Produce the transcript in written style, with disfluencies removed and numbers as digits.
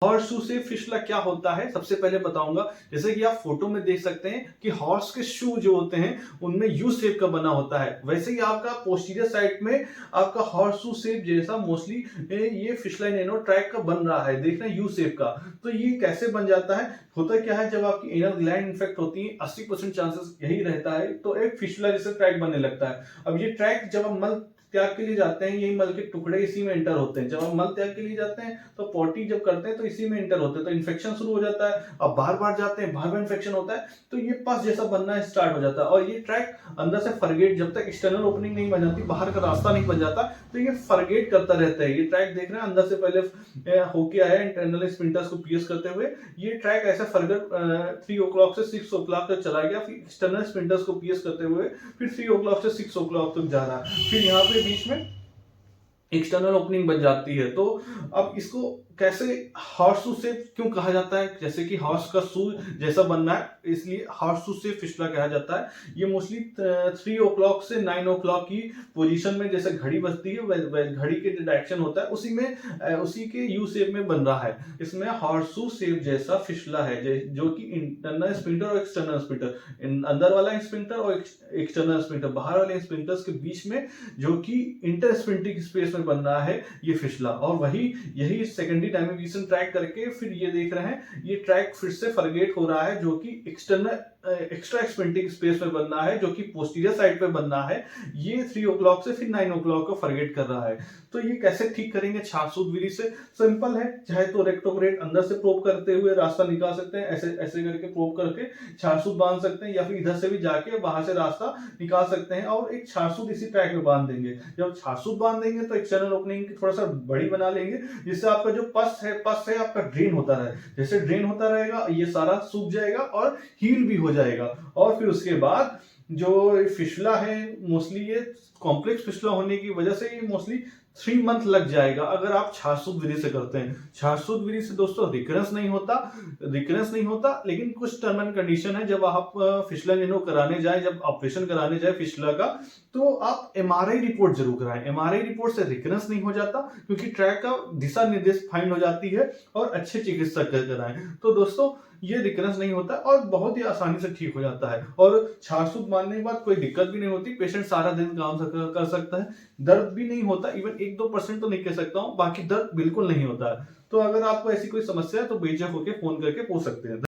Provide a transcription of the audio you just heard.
Horse shoe से फिसला क्या होता है सबसे पहले बताऊंगा। जैसे कि आप फोटो में देख सकते हैं कि हॉर्स के शू जो होते हैं उनमें यू शेप का बना होता है, वैसे ही आपका पोस्टीरियर साइड में आपका हॉर्स शू शेप जैसा मोस्टली ये फिशलाइन एनो ट्रैक का बन रहा है, देख रहे हैं यू शेप का। तो ये कैसे बन जाता है, होता क्या है जब आपकी एनल ग्लैंड इन्फेक्ट होती है 80% चांसेस यही रहता है, तो एक फिशला जैसे ट्रैक बनने लगता है। अब ये ट्रैक जब हम मल त्याग के लिए जाते हैं, यही मल के टुकड़े इसी में एंटर होते हैं। जब हम मल त्याग के लिए जाते हैं तो पॉटी जब करते हैं तो इसी में एंटर होते हैं, तो इन्फेक्शन शुरू हो जाता है। अब बार बार जाते हैं, बार बार इन्फेक्शन होता है, तो ये पस जैसा बनना स्टार्ट हो जाता है। और ये ट्रैक अंदर से फरगेट, जब तक एक्सटर्नल ओपनिंग नहीं बन जाती, बाहर का रास्ता नहीं बन जाता, तो ये फरगेट करता रहता है। ये ट्रैक देख रहे हैं अंदर से पहले होके आया इंटरनल स्पिंटर्स को पियर्स करते हुए, ये ट्रैक ऐसा फरगेट 3 o'clock से 6 o'clock तक चला गया, फिर एक्सटर्नल स्पिंटर्स को पियर्स करते हुए फिर 3 o'clock से 6 o'clock तक जा रहा है, फिर यहाँ पे बीच में एक्सटर्नल ओपनिंग बन जाती है। तो अब इसको कैसे हॉर्स शू से क्यों कहा जाता है, जैसे कि हॉर्स का शू जैसा बनना है इसलिए हॉर्स शू से फिसला कहा जाता है। ये मोस्टली 3 o'clock से 9 o'clock की पोजीशन में जैसे घड़ी बजती है, घड़ी के डायरेक्शन होता है उसी में उसी के यू शेप में बन रहा है। इसमें हॉर्स शू शेप जैसा फिसला है, जो कि इंटरनल स्पिंटर और एक्सटर्नल स्पिंटर, अंदर वाला स्पिंटर और एक्सटर्नल स्पिंटर, बाहर वाले स्पिंटर्स के बीच में जो कि इंटर स्पिंटिंग स्पेस में बन रहा है ये फिसला। और वही यही सेकेंडरी डायमेंशन ट्रैक करके फिर ये देख रहे हैं ये ट्रैक फिर से फरगेट हो रहा है, जो कि एक्सटर्नल एक्स्ट्रा एक्सपेंटिंग स्पेस में बनना है, जो कि पोस्टीरियर साइड पे बनना है। ये 3 o'clock से फिर 9 o'clock को फरगेट कर रहा है। तो ये कैसे ठीक करेंगे छाछसूत विधि से? सिंपल है, चाहे तो रेक्टोग्रेड अंदर से प्रोब करते हुए रास्ता निकाल सकते हैं, ऐसे ऐसे करके प्रोब करके छाछसूत बांध सकते हैं, या फिर इधर से भी जाके वहां से रास्ता निकाल सकते हैं और एक छाछसूत इसी ट्रैक में बांध देंगे। जब छाछसूत बांध देंगे तो एक्सटर्नल ओपनिंग थोड़ा सा बड़ी बना लेंगे, जिससे आपका जो पस है आपका ड्रेन होता रहे। जैसे ड्रेन होता रहेगा ये सारा सूख जाएगा और हील भी हो जाएगा। और फिर उसके बाद जो फिसला है मोस्टली ये कॉम्प्लेक्स फिसला होने की वजह से ये मोस्टली 3 मंथ लग जाएगा अगर आप छाछसूत विधि से करते हैं। छाछसूत विधि से दोस्तों रिकरेंस नहीं होता, लेकिन कुछ टर्म एंड कंडीशन है। जब आप फिसला एनो कराने जाए, जब ऑपरेशन कराने जाए फिसला का, तो आप एमआरआई रिपोर्ट जरूर कराएं। एमआरआई रिपोर्ट से रिकरेंस नहीं हो जाता, क्योंकि ट्रैक का दिशा निर्देश फाइंड हो जाती है, और अच्छे चिकित्सक कराएं। तो दोस्तों ये रिकरेंस नहीं होता और बहुत ही आसानी से ठीक हो जाता है। और छाछसूत बांधने के बाद कोई दिक्कत भी नहीं होती, पेशेंट सारा दिन काम कर सकता है, दर्द भी नहीं होता। इवन 1-2% तो नहीं कह सकता हूँ, बाकी दर्द बिल्कुल नहीं होता है। तो अगर आपको ऐसी कोई समस्या है तो बेझिझक होकर फोन करके पूछ सकते हैं।